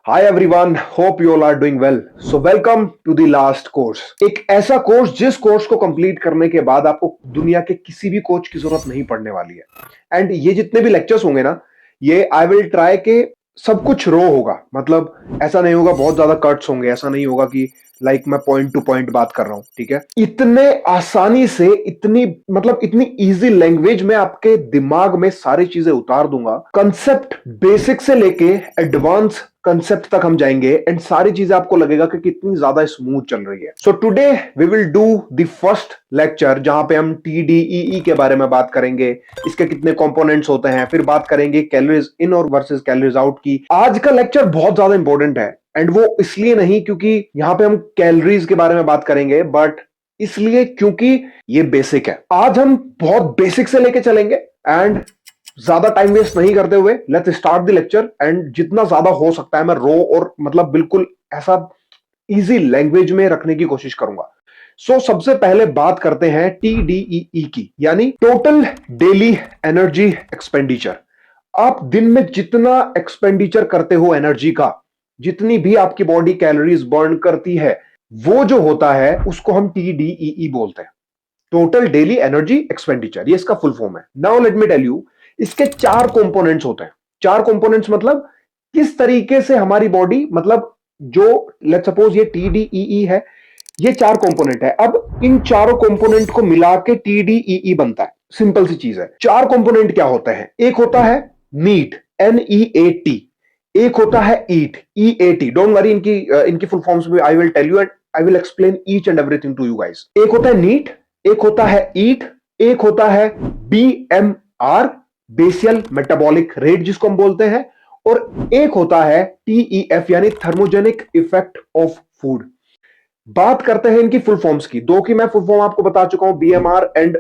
Hi everyone, hope you all are doing well. So welcome to the last course. एक ऐसा course जिस course को complete करने के बाद आपको दुनिया के किसी भी कोच की जरूरत नहीं पड़ने वाली है। एंड ये जितने भी लेक्चर्स होंगे ना, ये आई विल ट्राई के सब कुछ रो होगा। मतलब ऐसा नहीं होगा बहुत ज्यादा कट्स होंगे, ऐसा नहीं होगा कि मैं पॉइंट टू पॉइंट बात कर रहा हूं। ठीक है, इतने आसानी से, इतनी इजी लैंग्वेज में आपके दिमाग में सारी चीजें उतार दूंगा। कंसेप्ट बेसिक से लेके एडवांस कंसेप्ट तक हम जाएंगे एंड सारी चीजें आपको लगेगा कि कितनी ज्यादा स्मूथ चल रही है। So today we will do the first lecture जहां पे हम TDEE के बारे में बात करेंगे, इसके कितने कंपोनेंट्स होते हैं, फिर बात करेंगे कैलोरीज इन और वर्सेस कैलोरीज आउट की। आज का लेक्चर बहुत ज्यादा इंपॉर्टेंट है एंड वो इसलिए नहीं क्योंकि यहां पे हम कैलोरीज के बारे में बात करेंगे, बट इसलिए क्योंकि ये बेसिक है। आज हम बहुत बेसिक से लेके चलेंगे एंड ज्यादा टाइम वेस्ट नहीं करते हुए let's start the lecture. And जितना ज्यादा हो सकता है मैं रो और बिल्कुल ऐसा इजी लैंग्वेज में रखने की कोशिश करूंगा। सबसे पहले बात करते हैं TDEE की, यानी टोटल डेली एनर्जी एक्सपेंडिचर। आप दिन में जितना एक्सपेंडिचर करते हो एनर्जी का, जितनी भी आपकी बॉडी कैलोरीज बर्न करती है, वो जो होता है उसको हम TDEE बोलते हैं, टोटल डेली एनर्जी एक्सपेंडिचर। ये इसका फुल फॉर्म है। Now let me tell you, इसके चार कंपोनेंट्स होते हैं। चार कंपोनेंट्स मतलब किस तरीके से हमारी बॉडी, जो लेट सपोज ये TDEE है, ये चार कंपोनेंट है। अब इन चारों कंपोनेंट को मिला के TDEE बनता है। सिंपल सी चीज है। चार कंपोनेंट क्या होते हैं? एक होता है नीट, NEAT। एक होता है ईट, EAT। डोंट वरी, इनकी फुल फॉर्म्स में I will tell you and I will explain each and everything to you guys. एक होता है नीट, एक होता है ईट, एक होता है BMR, बेसियल मेटाबॉलिक रेट जिसको हम बोलते हैं, और एक होता है TEF यानी थर्मोजेनिक इफेक्ट ऑफ फूड। बात करते हैं इनकी फुल फॉर्म्स की। दो की मैं फुल फॉर्म आपको बता चुका हूं, BMR एंड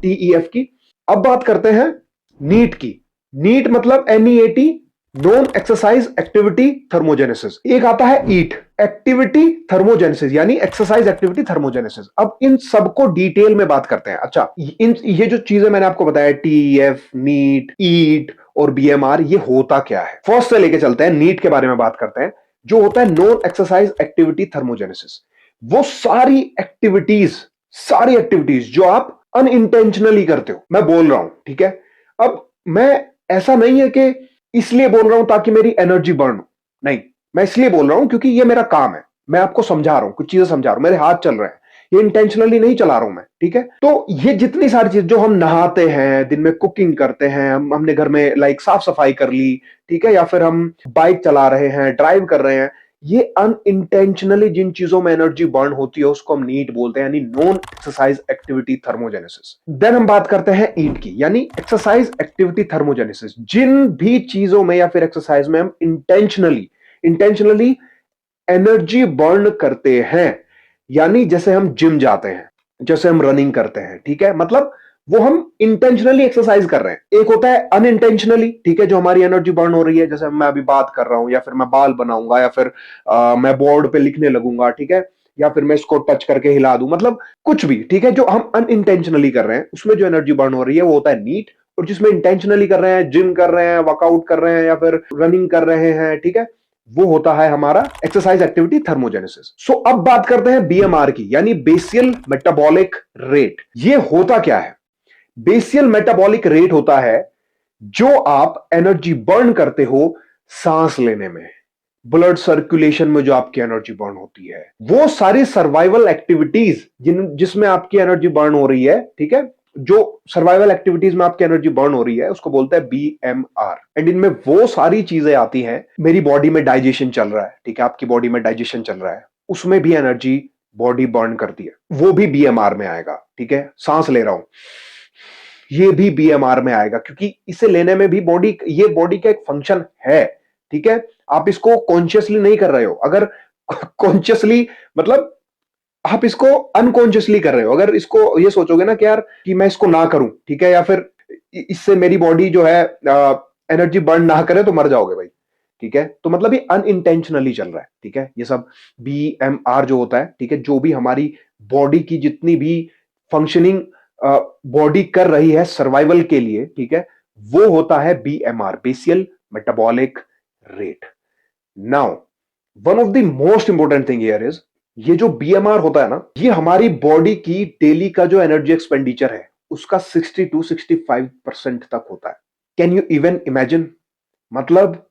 TEF की। अब बात करते हैं नीट की। नीट मतलब NEAT, non exercise activity thermogenesis. एक आता है ईट, एक्टिविटी थर्मोजेनेसिस यानी एक्सरसाइज एक्टिविटी थर्मोजेनेसिस। अब इन सबको डिटेल में बात करते हैं। अच्छा, ये जो चीजें मैंने आपको बताया, TEF, नीट, ईट और BMR, ये होता क्या है? फर्स्ट से लेके चलते हैं, नीट के बारे में बात करते हैं। जो होता है नॉन एक्सरसाइज एक्टिविटी थर्मोजेनेसिस, वो सारी एक्टिविटीज जो आप अनइंटेंशनली करते हो, मैं बोल रहा हूं। ठीक है, अब मैं, ऐसा नहीं है कि इसलिए बोल रहा हूं ताकि मेरी एनर्जी बर्न हो, नहीं, मैं इसलिए बोल रहा हूं क्योंकि ये मेरा काम है। मैं आपको समझा रहा हूं, कुछ चीजें समझा रहा हूं, मेरे हाथ चल रहे हैं, ये इंटेंशनली नहीं चला रहा हूं मैं। ठीक है, तो ये जितनी सारी चीज, जो हम नहाते हैं, दिन में कुकिंग करते हैं, हमने घर में साफ सफाई कर ली, ठीक है, या फिर हम बाइक चला रहे हैं, ड्राइव कर रहे हैं, ये अनइंटेंशनली जिन चीजों में एनर्जी बर्न होती है उसको हम नीट बोलते हैं, यानी non exercise activity thermogenesis. Then हम बात करते हैं ईट की, यानी एक्सरसाइज एक्टिविटी थर्मोजेनेसिस। जिन भी चीजों में या फिर एक्सरसाइज में हम इंटेंशनली एनर्जी बर्न करते हैं, यानी जैसे हम जिम जाते हैं, जैसे हम रनिंग करते हैं, ठीक है, मतलब वो हम इंटेंशनली एक्सरसाइज कर रहे हैं। एक होता है अनइंटेंशनली, ठीक है, जो हमारी एनर्जी बर्न हो रही है, जैसे मैं अभी बात कर रहा हूं, या फिर मैं बाल बनाऊंगा, या फिर मैं बोर्ड पे लिखने लगूंगा, ठीक है, या फिर मैं इसको टच करके हिला दूं, मतलब कुछ भी, ठीक है, जो हम अनइंटेंशनली कर रहे हैं उसमें जो एनर्जी बर्न हो रही है वो होता है नीट। और जिसमें इंटेंशनली कर रहे हैं, जिम कर रहे हैं, वर्कआउट कर रहे हैं, या फिर रनिंग कर रहे हैं, ठीक है, वो होता है हमारा एक्सरसाइज एक्टिविटी थर्मोजेनेसिस। अब बात करते हैं BMR की, यानी बेसियल मेटाबॉलिक रेट। ये होता क्या है? बेसियल मेटाबॉलिक रेट होता है जो आप एनर्जी बर्न करते हो सांस लेने में, ब्लड सर्कुलेशन में जो आपकी एनर्जी बर्न होती है, वो सारी सर्वाइवल एक्टिविटीज जिसमें आपकी एनर्जी बर्न हो रही है, ठीक है, जो सर्वाइवल एक्टिविटीज में आपकी एनर्जी बर्न हो रही है उसको बोलते हैं BMR। एंड इनमें वो सारी चीजें आती हैं, मेरी बॉडी में डाइजेशन चल रहा है, ठीक है, आपकी बॉडी में डाइजेशन चल रहा है, उसमें भी एनर्जी बॉडी बर्न करती है, वो भी BMR में आएगा। ठीक है, सांस ले रहा हूं, ये भी BMR में आएगा, क्योंकि इसे लेने में भी ये बॉडी का एक फंक्शन है। ठीक है, आप इसको कॉन्शियसली नहीं कर रहे हो। अगर कॉन्शियसली, मतलब आप इसको अनकॉन्शियसली कर रहे हो। अगर इसको ये सोचोगे ना कि यार कि मैं इसको ना करूं, ठीक है, या फिर इससे मेरी बॉडी जो है एनर्जी बर्न ना करे, तो मर जाओगे भाई। ठीक है, तो मतलब ये अनइंटेंशनली चल रहा है। ठीक है, ये सब BMR जो होता है, ठीक है, जो भी हमारी बॉडी की जितनी भी फंक्शनिंग बॉडी कर रही है सर्वाइवल के लिए, ठीक है, वो होता है BMR, basal metabolic rate. Now one of the most important thing here is, ये जो बीएमआर होता है ना, ये हमारी बॉडी की डेली का जो एनर्जी एक्सपेंडिचर है उसका 60 to 65% तक होता है। Can you even imagine? मतलब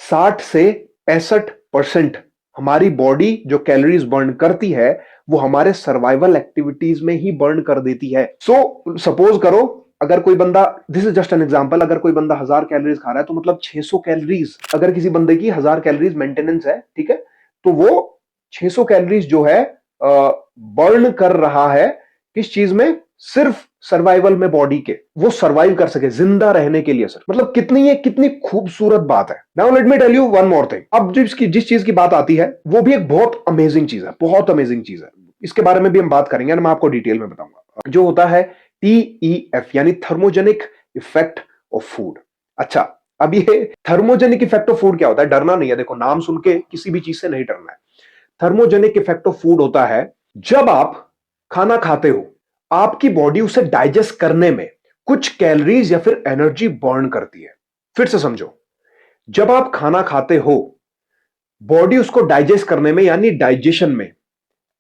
60 से 65% हमारी बॉडी जो कैलोरीज बर्न करती है वो हमारे सर्वाइवल एक्टिविटीज में ही बर्न कर देती है। सो सपोज करो, अगर कोई बंदा, this is just an example, अगर कोई बंदा 1000 कैलोरीज खा रहा है तो मतलब 600 कैलोरीज, अगर किसी बंदे की 1000 कैलोरीज मेंटेनेंस है, ठीक है, तो वो 600 कैलोरीज जो है बर्न कर रहा है किस चीज में? सिर्फ सर्वाइवल में, बॉडी के, वो सर्वाइव कर सके, जिंदा रहने के लिए सर। मतलब कितनी खूबसूरत बात है। Now let me tell you one more thing. अब जिस चीज की बात आती है वो भी एक बहुत अमेजिंग चीज है, बहुत अमेजिंग चीज है। इसके बारे में भी हम बात करेंगे और मैं आपको डिटेल में बताऊंगा। जो होता है TEF, यानी थर्मोजेनिक इफेक्ट ऑफ फूड। अच्छा, अब ये थर्मोजेनिक इफेक्ट ऑफ फूड क्या होता है? डरना नहीं है, देखो नाम सुन के किसी भी चीज से नहीं डरना है। थर्मोजेनिक इफेक्ट ऑफ फूड होता है जब आप खाना खाते हो, आपकी बॉडी उसे डाइजेस्ट करने में कुछ कैलोरीज या फिर एनर्जी बर्न करती है। फिर से समझो, जब आप खाना खाते हो, बॉडी उसको डाइजेस्ट करने में यानी डाइजेशन में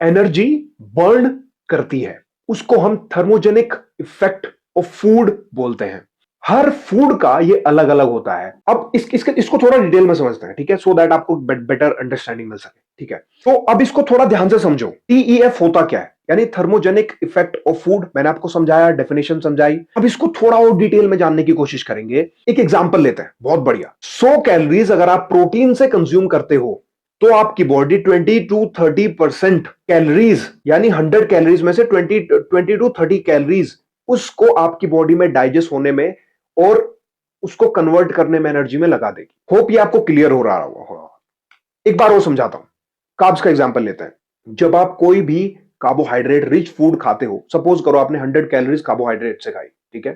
एनर्जी बर्न करती है। उसको हम थर्मोजेनिक इफेक्ट ऑफ फूड बोलते हैं। हर फूड का ये अलग अलग होता है। अब इसको थोड़ा डिटेल में समझते हैं, ठीक है, सो दैट आपको बेटर अंडरस्टैंडिंग मिल सके, ठीक है। तो अब इसको थोड़ा ध्यान से समझो। TEF होता क्या है, यानी थर्मोजेनिक इफेक्ट ऑफ फूड। मैंने आपको समझाया, डेफिनेशन समझाई। अब इसको थोड़ा और डिटेल में जानने की कोशिश करेंगे। एक एग्जांपल लेते हैं, बहुत बढ़िया। 100 कैलोरीज अगर आप प्रोटीन से कंज्यूम करते हो तो आपकी बॉडी 20 to 30% कैलोरीज, यानी 100 कैलोरीज में से 20 to 30 कैलोरीज उसको आपकी बॉडी में डाइजेस्ट होने में और उसको कन्वर्ट करने में, एनर्जी में लगा देगी। होप ये आपको क्लियर हो रहा होगा। एक बार और समझाता हूं। कार्ब्स का एग्जांपल लेते हैं। जब आप कोई भी कार्बोहाइड्रेट रिच फूड खाते हो, सपोज करो आपने 100 कैलोरीज कार्बोहाइड्रेट से खाई, ठीक है।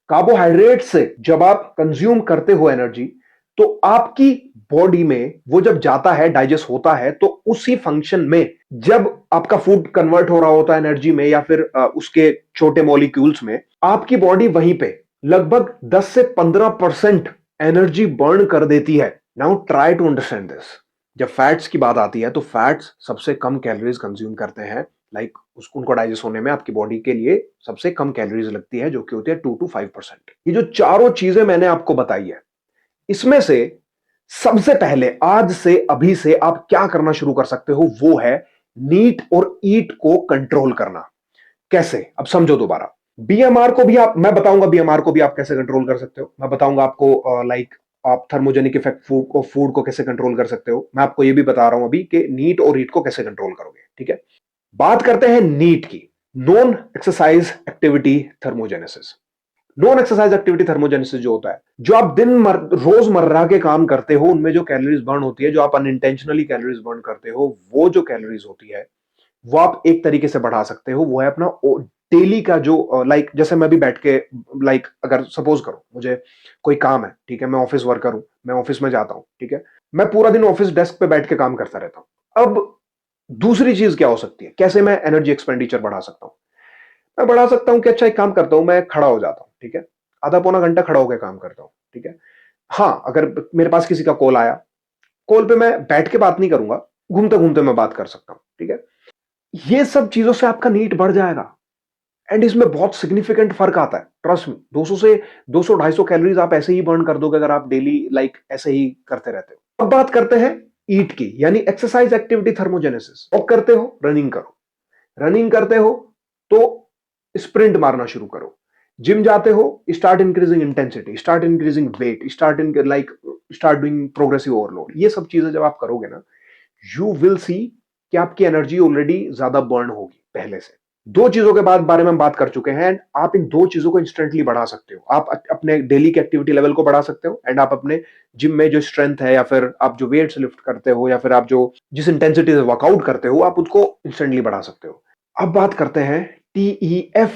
कार्बोहाइड्रेट से जब आप कंज्यूम करते हो एनर्जी, तो आपकी बॉडी में वो जब जाता है, डाइजेस्ट होता है, तो उसी फंक्शन में जब आपका फूड कन्वर्ट हो रहा होता है एनर्जी में या फिर उसके छोटे मॉलिक्यूल्स में, आपकी बॉडी वहीं पे लगभग 10 से 15% एनर्जी बर्न कर देती है। Now try to understand this. जब फैट्स की बात आती है तो फैट्स सबसे कम कैलोरीज कंज्यूम करते हैं। लाइक उसको, उनको डाइजेस्ट होने में आपकी बॉडी के लिए सबसे कम कैलोरीज लगती है, जो कि होती है 2 to 5%। ये जो चारों चीजें मैंने आपको बताई है, इसमें से सबसे पहले आज से, अभी से आप क्या करना शुरू कर सकते हो, वो है नीट और ईट को कंट्रोल करना। कैसे? अब समझो दोबारा। बीएमआर को भी आप, मैं बताऊंगा बीएमआर को भी आप कैसे कंट्रोल कर सकते हो। मैं बताऊंगा आपको लाइक आप थर्मोजेनिक इफेक्ट फूड को कैसे कंट्रोल कर सकते हो। मैं आपको ये भी बता रहा हूं अभी कि नीट और ईट को कैसे कंट्रोल करोगे, ठीक है। बात करते हैं नीट की, non exercise activity thermogenesis. Non exercise activity thermogenesis जो होता है, जो आप रोजमर्रा के काम करते हो, उनमें जो कैलोरीज बर्न होती है, जो आप अनइंटेंशनली कैलोरीज बर्न करते हो, वो जो कैलोरीज होती है वो आप एक तरीके से बढ़ा सकते हो। वो है अपना डेली का जो लाइक, जैसे मैं भी बैठ के, लाइक अगर सपोज करो मुझे कोई काम है, ठीक है, मैं ऑफिस वर्कर हूं, मैं ऑफिस में जाता हूं, ठीक है, मैं पूरा दिन ऑफिस डेस्क पे बैठ के काम करता रहता हूं। अब दूसरी चीज क्या हो सकती है, कैसे मैं एनर्जी एक्सपेंडिचर बढ़ा सकता हूं? मैं बढ़ा सकता हूं कि अच्छा एक काम करता हूं, मैं खड़ा हो जाता हूं, ठीक है, आधा पौना घंटा खड़ा होकर काम करता हूं, ठीक है। हाँ, अगर मेरे पास किसी का कॉल आया, कॉल पे मैं बैठ के बात नहीं करूंगा, घूमते घूमते मैं बात कर सकता हूं, ठीक है। ये सब चीजों से आपका नीट बढ़ जाएगा। एंड इसमें बहुत सिग्निफिकेंट फर्क आता है, ट्रस्ट में। 200 से 200-250 कैलोरीज आप ऐसे ही बर्न कर दोगे अगर आप डेली लाइक ऐसे ही करते रहते हो। अब बात करते हैं ईट की, यानी एक्सरसाइज एक्टिविटी थर्मोजेनेसिस। वॉक करते हो, रनिंग करो। रनिंग करते हो तो स्प्रिंट मारना शुरू करो। जिम जाते हो, start increasing intensity, start increasing weight, start doing progressive overload. ये सब चीजें जब आप करोगे ना, यू विल सी कि आपकी एनर्जी ऑलरेडी ज्यादा बर्न होगी पहले से। दो चीजों के बारे में हम बात कर चुके हैं, एंड आप इन दो चीजों को इंस्टेंटली बढ़ा सकते हो। आप अपने डेली के एक्टिविटी लेवल को बढ़ा सकते हो, एंड आप अपने जिम में जो स्ट्रेंथ है, या फिर आप जो वेट्स लिफ्ट करते हो, या फिर आप जो जिस इंटेंसिटी से वर्कआउट करते हो, आप उसको इंस्टेंटली बढ़ा सकते हो। अब बात करते हैं TEF,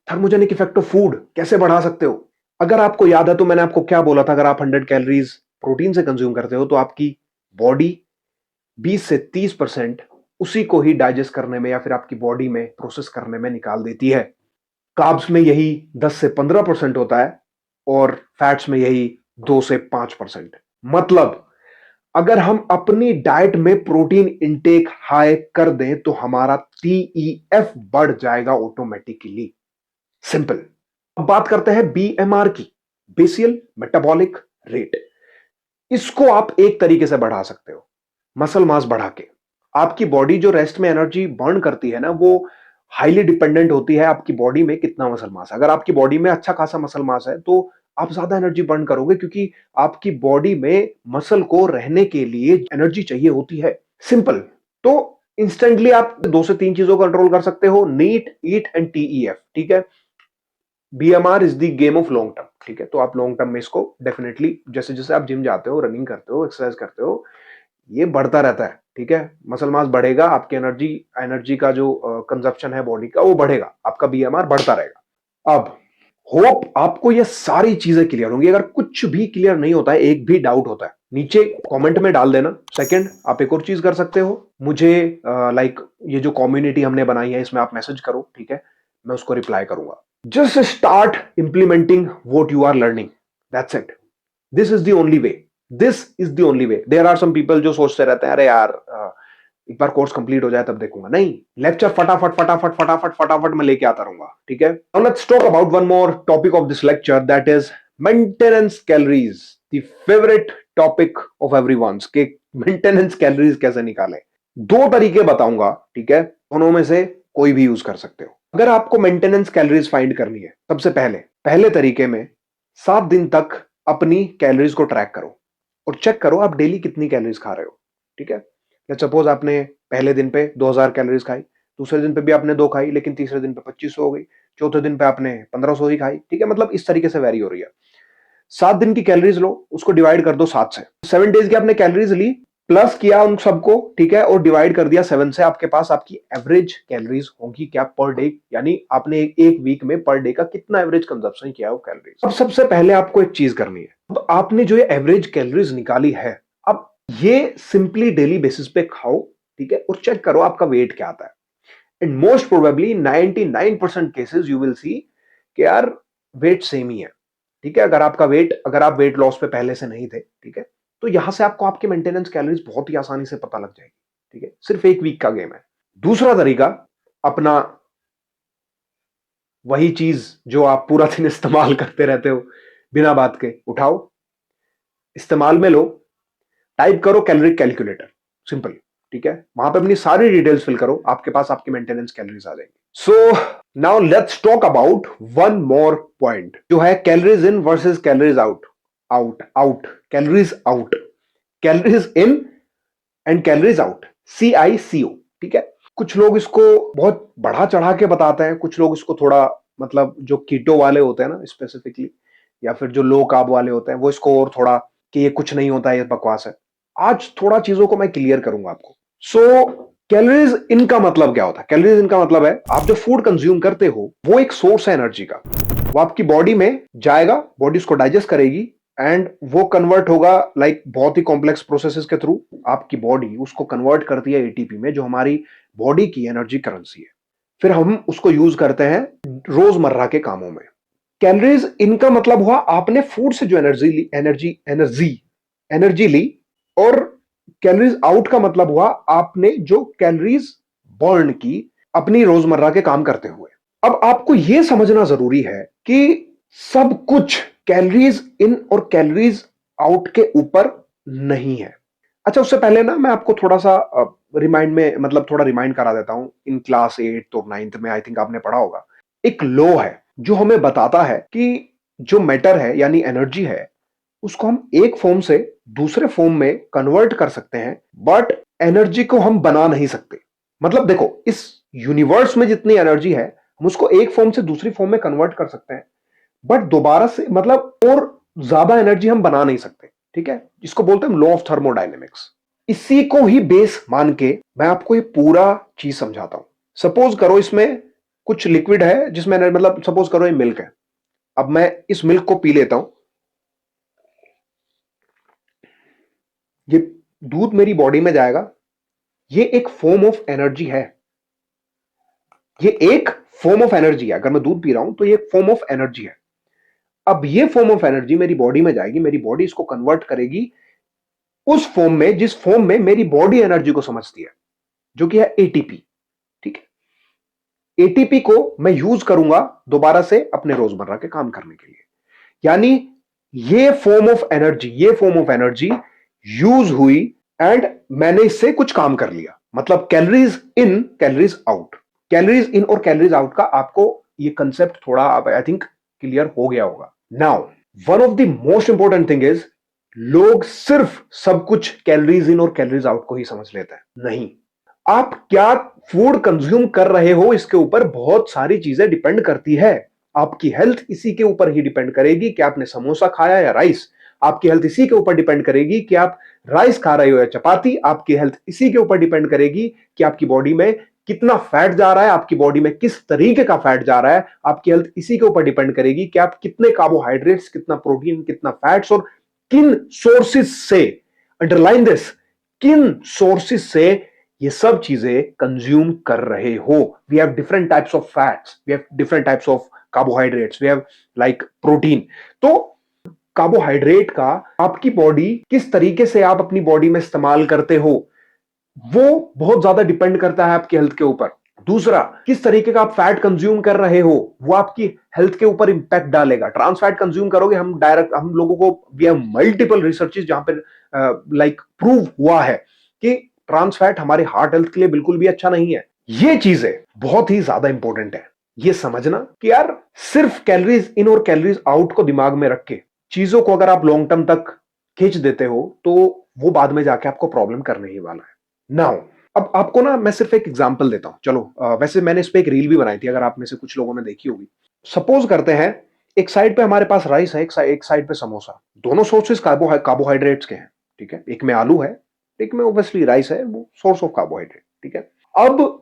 thermogenic effect of food, कैसे बढ़ा सकते हो। अगर आपको याद है तो मैंने आपको क्या बोला था, अगर आप 100 कैलोरीज प्रोटीन से कंज्यूम करते हो तो आपकी बॉडी 20 से 30% उसी को ही डाइजेस्ट करने में या फिर आपकी बॉडी में प्रोसेस करने में निकाल देती है। कार्ब्स में यही 10 से 15% होता है और फैट्स में यही 2 से 5%। मतलब अगर हम अपनी डाइट में प्रोटीन इंटेक हाई कर दें तो हमारा टीईएफ बढ़ जाएगा ऑटोमेटिकली। सिंपल। अब बात करते हैं बीएमआर की, बेसियल मेटाबॉलिक रेट। इसको आप एक तरीके से बढ़ा सकते हो, मसल मास बढ़ा के। आपकी बॉडी जो रेस्ट में एनर्जी बर्न करती है ना, वो हाईली डिपेंडेंट होती है आपकी बॉडी में कितना मसल मास है। अगर आपकी बॉडी में अच्छा खासा मसल मास है तो आप ज्यादा एनर्जी बर्न करोगे, क्योंकि आपकी बॉडी में मसल को रहने के लिए एनर्जी चाहिए होती है। सिंपल। तो इंस्टेंटली आप दो से तीन चीजों को कंट्रोल कर सकते हो, नीट, ईट एंड टीईएफ। ठीक है। BMR is the game of long term. ठीक है। तो आप लॉन्ग टर्म में इसको डेफिनेटली, जैसे जैसे आप जिम जाते हो, रनिंग करते हो, एक्सरसाइज करते हो, ये बढ़ता रहता है। ठीक है। मसल मास बढ़ेगा, आपकी एनर्जी एनर्जी का जो कंजप्शन है बॉडी का वो बढ़ेगा, आपका बीएमआर बढ़ता रहेगा। अब होप आपको ये सारी चीजें क्लियर होंगी। अगर कुछ भी क्लियर नहीं होता है, एक भी डाउट होता है, नीचे कमेंट में डाल देना। सेकंड, आप एक और चीज कर सकते हो, मुझे ये जो कम्युनिटी हमने बनाई है इसमें आप मैसेज करो। ठीक है। मैं उसको रिप्लाई करूंगा। Just start implementing what you are learning, that's it. This is the only way, this is the only way. There are some people जो सोचते रहते हैं, अरे यार एक बार कोर्स कंप्लीट हो जाए तब देखूंगा। नहीं, लेक्चर फटाफट फटाफट फटाफट फटाफट मैं लेके आता रहूंगा। ठीक है। Now let's talk about one more topic of this lecture, that is maintenance calories, the favourite topic of everyone's. के मेंटेनेंस कैलोरीज कैसे निकालें। दो तरीके बताऊंगा। ठीक है। दोनों में से कोई भी यूज कर सकते हो। अगर आपको मेंटेनेंस कैलोरीज फाइंड करनी है, सबसे पहले तरीके में 7 दिन तक अपनी कैलोरीज को ट्रैक करो और चेक करो आप डेली कितनी कैलोरीज खा रहे हो। ठीक है। लेट्स सपोज आपने पहले दिन पे 2000 कैलोरीज खाई, दूसरे दिन पे भी आपने 2 खाई, लेकिन तीसरे दिन पे 2500 हो गई, चौथे दिन पे आपने 1500 ही खाई। ठीक है। मतलब इस तरीके से वेरी हो रही है। 7 दिन की कैलोरीज लो, उसको डिवाइड कर दो 7 से। 7 डेज की आपने कैलोरीज ली, प्लस किया उन सबको। ठीक है। और डिवाइड कर दिया 7 से। आपके पास आपकी एवरेज कैलोरीज होंगी क्या पर डे, यानी आपने एक वीक में पर डे का कितना एवरेज कंजप्शन किया है वो कैलोरीज। अब सबसे पहले आपको एक चीज करनी है, अब आपने जो ये एवरेज कैलोरीज निकाली है, अब ये सिंपली डेली बेसिस पे खाओ। ठीक है। और चेक करो आपका वेट क्या आता है। And most probably 99% cases you will see कि यार वेट सेम ही है। ठीक है। अगर आप वेट लॉस पे पहले से नहीं थे, ठीक है, तो यहां से आपको आपकी मेंटेनेंस कैलोरीज बहुत ही आसानी से पता लग जाएगी। ठीक है। सिर्फ एक वीक का गेम है। दूसरा तरीका, अपना वही चीज जो आप पूरा दिन इस्तेमाल करते रहते हो बिना बात के, उठाओ, इस्तेमाल में लो, टाइप करो कैलोरी कैलकुलेटर, सिंपल। ठीक है। वहां पे अपनी सारी डिटेल्स फिल करो, आपके पास आपकी मेंटेनेंस कैलोरीज आ जाएंगी। So now let's talk about one more point, जो है calories in versus calories out. Calories out, calories in and calories out, CICO। ठीक है। कुछ लोग इसको बहुत बढ़ा चढ़ा के बताते हैं, कुछ लोग इसको थोड़ा, मतलब जो कीटो वाले होते हैं ना स्पेसिफिकली, या फिर जो लो कार्ब वाले होते हैं, वो इसको और थोड़ा कि ये कुछ नहीं होता है, ये बकवास है। आज थोड़ा चीजों को मैं क्लियर करूंगा आपको। सो कैलोरीज इनका मतलब क्या होता है। कैलोरीज इनका मतलब है आप जो फूड कंज्यूम करते हो वो एक सोर्स है एनर्जी का, वो आपकी बॉडी में जाएगा, बॉडी उसको डाइजेस्ट करेगी एंड वो कन्वर्ट होगा बहुत ही कॉम्प्लेक्स प्रोसेसेस के थ्रू। आपकी बॉडी उसको कन्वर्ट करती है ATP में, जो हमारी बॉडी की एनर्जी करेंसी है। फिर हम उसको यूज करते हैं रोजमर्रा के कामों में। कैलोरीज इनका मतलब हुआ आपने फूड से जो एनर्जी ली, और कैलोरीज आउट का मतलब हुआ आपने जो कैलोरीज बर्न की अपनी रोजमर्रा के काम करते हुए। अब आपको यह समझना जरूरी है कि सब कुछ कैलोरीज इन और कैलोरीज आउट के ऊपर नहीं है। अच्छा, उससे पहले ना मैं आपको थोड़ा सा थोड़ा रिमाइंड करा देता हूं। इन क्लास 8 और 9th में आई थिंक आपने पढ़ा होगा, एक लॉ है जो हमें बताता है कि जो मैटर है यानी एनर्जी है, उसको हम एक फॉर्म से दूसरे फॉर्म में कन्वर्ट कर सकते हैं, बट एनर्जी को हम बना नहीं सकते। मतलब देखो, इस यूनिवर्स में जितनी एनर्जी है हम उसको एक फॉर्म से दूसरी फॉर्म में कन्वर्ट कर सकते हैं, बट दोबारा से और ज्यादा एनर्जी हम बना नहीं सकते। ठीक है। इसको बोलते हैं लॉ ऑफ थर्मोडायनेमिक्स। इसी को ही बेस मान के मैं आपको ये पूरा चीज समझाता हूं। सपोज करो इसमें कुछ लिक्विड है जिसमें सपोज करो ये मिल्क है। अब मैं इस मिल्क को पी लेता हूं, ये दूध मेरी बॉडी में जाएगा, ये एक फॉर्म ऑफ एनर्जी है। ये एक फॉर्म ऑफ एनर्जी है। अगर मैं दूध पी रहा हूं तो ये एक फॉर्म ऑफ एनर्जी है। अब ये फॉर्म ऑफ एनर्जी मेरी बॉडी में जाएगी, मेरी बॉडी इसको कन्वर्ट करेगी उस फॉर्म में जिस फॉर्म में मेरी बॉडी एनर्जी को समझती है, जो कि है एटीपी। ठीक है, एटीपी को मैं यूज करूंगा दोबारा से अपने रोजमर्रा के काम करने के लिए। यानी ये फॉर्म ऑफ एनर्जी यूज हुई एंड मैंने इससे कुछ काम कर लिया। मतलब calories in calories out, calories in और कैलोरीज आउट का आपको ये कंसेप्ट थोड़ा आई थिंक क्लियर हो गया होगा। Now one of the most important thing is, लोग सिर्फ सब कुछ कैलोरीज इन और कैलोरीज आउट को ही समझ लेते हैं। नहीं, आप क्या फूड कंज्यूम कर रहे हो इसके ऊपर बहुत सारी चीजें डिपेंड करती है। आपकी हेल्थ इसी के ऊपर ही डिपेंड करेगी कि आपने समोसा खाया या राइस। आपकी हेल्थ इसी के ऊपर डिपेंड करेगी कि आप राइस खा रहे हो या चपाती। आपकी हेल्थ इसी के ऊपर डिपेंड करेगी कि आपकी बॉडी में कितना फैट जा रहा है, आपकी बॉडी में किस तरीके का फैट जा रहा है। आपकी हेल्थ इसी के ऊपर डिपेंड करेगी कि आप कितने कार्बोहाइड्रेट्स, कितना प्रोटीन, कितना फैट्स और किन सोर्सेस से, अंडरलाइन दिस, किन सोर्सेस से ये सब चीजें कंज्यूम कर रहे हो। We have different types of fats, we have different types of carbohydrates, we have like protein. तो कार्बोहाइड्रेट का आपकी बॉडी किस तरीके से आप अपनी बॉडी में इस्तेमाल करते हो, वो बहुत ज्यादा डिपेंड करता है आपकी हेल्थ के ऊपर। दूसरा, किस तरीके का आप फैट कंज्यूम कर रहे हो, वो आपकी हेल्थ के ऊपर इंपैक्ट डालेगा। ट्रांस फैट कंज्यूम करोगे, हम लोगों को, वी हैव मल्टीपल रिसर्चेस जहां पर लाइक प्रूव हुआ है कि ट्रांस फैट हमारे हार्ट हेल्थ के लिए बिल्कुल भी अच्छा नहीं है। ये चीजें बहुत ही ज्यादा इंपॉर्टेंट है ये समझना कि यार सिर्फ कैलोरीज इन और कैलोरीज आउट को दिमाग में रख के चीजों को अगर आप लॉन्ग टर्म तक खींच देते हो तो वो बाद में जाके आपको प्रॉब्लम करने ही वाला है। नाउ अब आपको ना मैं सिर्फ एक एग्जांपल देता हूं। चलो वैसे मैंने इस पे एक रील भी बनाई थी, अगर आप में से कुछ लोगों ने देखी होगी। सपोज करते हैं एक साइड पे हमारे पास राइस है, एक साइड पे समोसा। दोनों सोर्सेस कार्बोहाइड्रेट्स के हैं। ठीक है, एक में आलू है, एक में ऑब्वियसली राइस है, वो सोर्स ऑफ कार्बोहाइड्रेट। ठीक है, अब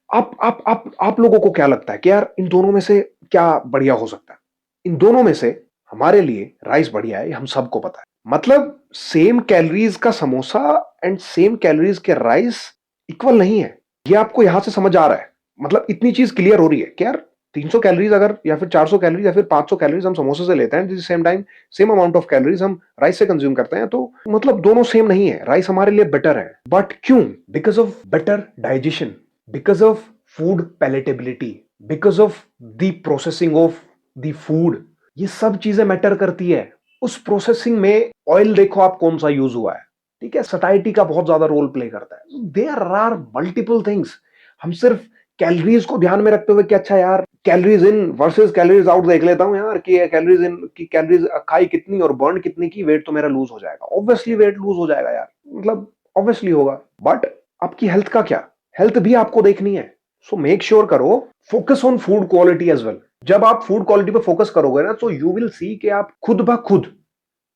आप लोगों को क्या लगता है कि यार इन दोनों में से क्या बढ़िया हो सकता है? इन दोनों में से हमारे लिए राइस बढ़िया है, हम सबको पता है। मतलब सेम कैलोरीज का समोसा एंड सेम कैलोरीज के राइस इक्वल नहीं है। ये आपको यहां से समझ आ रहा है? मतलब इतनी चीज क्लियर हो रही है कि यार 300 कैलोरीज अगर, या फिर 400 कैलोरीज या फिर 500 कैलोरीज हम समोसे से लेते हैं, same time same amount of calories हम राइस से कंज्यूम करते हैं, तो मतलब दोनों सेम नहीं है। राइस हमारे लिए बेटर है, बट क्यों? Because of better digestion, because of food palatability, because of the processing of the food. ये सब चीजें मैटर करती है। उस प्रोसेसिंग में ऑयल देखो आप कौन सा यूज हुआ है। ठीक है, सटाइटी का बहुत ज्यादा रोल प्ले करता है। There are multiple things. हम सिर्फ कैलोरीज को ध्यान में रखते हुए कि अच्छा यार calories in versus calories out देख लेता हूं यार कि कैलोरीज इन की कैलोरीज खाई कितनी और बर्न कितनी की, वेट तो मेरा लूज हो जाएगा। ऑब्वियसली वेट लूज हो जाएगा यार, मतलब ऑब्वियसली होगा। बट आपकी हेल्थ का क्या? हेल्थ भी आपको देखनी है। सो मेक श्योर करो, focus on food quality as well. जब आप फूड क्वालिटी पे फोकस करोगे ना, तो यू विल सी कि आप खुद ब खुद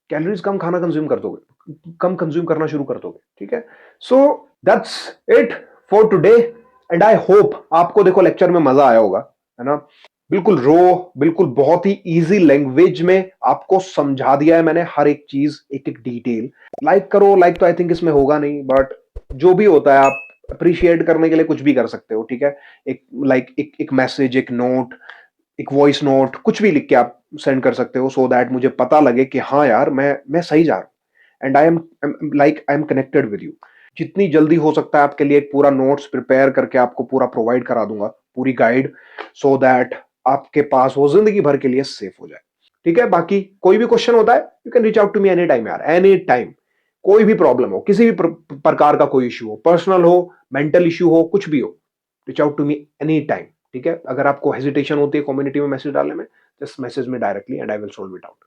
कैलोरीज कम खाना कंज्यूम कर दोगे, कम कंज्यूम करना शुरू कर दोगे। ठीक है, so that's it for today and I hope आपको देखो लेक्चर में मजा आया होगा, है ना। बिल्कुल बिल्कुल बहुत ही इजी लैंग्वेज में आपको समझा दिया है मैंने हर एक चीज, एक एक डिटेल। लाइक करो, लाइक तो आई थिंक इसमें होगा नहीं, बट जो भी होता है आप अप्रिशिएट करने के लिए कुछ भी कर सकते हो। ठीक है, एक लाइक एक मैसेज, एक नोट, एक वॉइस नोट, कुछ भी लिख के आप सेंड कर सकते हो, सो दैट मुझे पता लगे कि हाँ यार मैं सही जा रहा हूं and I am connected with you. जितनी जल्दी हो सकता है आपके लिए एक पूरा नोट्स प्रिपेयर करके आपको पूरा प्रोवाइड करा दूंगा, पूरी गाइड, सो दैट आपके पास वो जिंदगी भर के लिए सेफ हो जाए। ठीक है, बाकी कोई भी क्वेश्चन होता है you can reach out to me any time यार, एनी टाइम। कोई भी प्रॉब्लम हो, किसी भी प्रकार का कोई इश्यू हो, पर्सनल हो, मेंटल इश्यू हो, कुछ भी हो, reach out to me any time. ठीक है, अगर आपको हेजिटेशन होती है कम्युनिटी में मैसेज डालने में, जस्ट मैसेज में directly and I will solve it out.